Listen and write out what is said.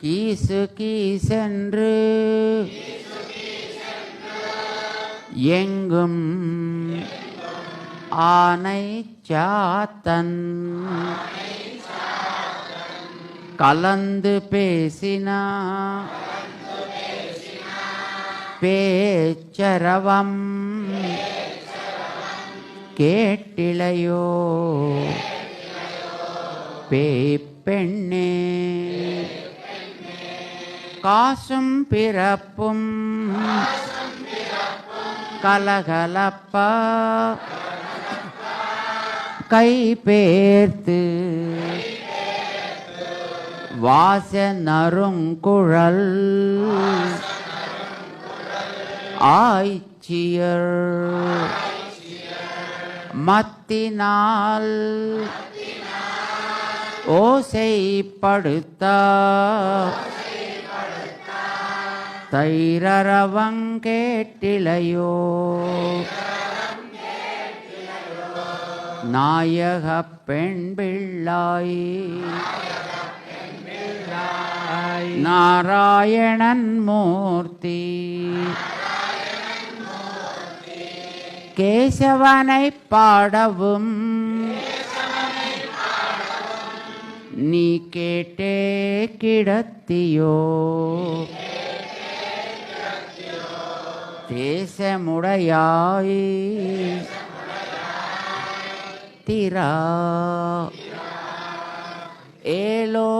கீசு கீசென்று எங்கும் ஆனை சாத்தன் கலந்து பேசினா பேச்சரவம் கேட்டிலையோ பேய்ப்பெண்ணே காசும் பிறப்பும் கலகலப்பா கைபேர்த்து வாச நறுங்குழல் ஆய்ச்சியர் மத்தினால் ஓசைப்படுத்த தைரரவங்கேட்டிலையோ நாயக பெண் பிள்ளாய் நாராயணன் மூர்த்தி கேசவனை பாடவும் நீ கேட்டே கிடத்தியோ தேசமுடையாய் திரா ஏலோரெம்பாவாய்.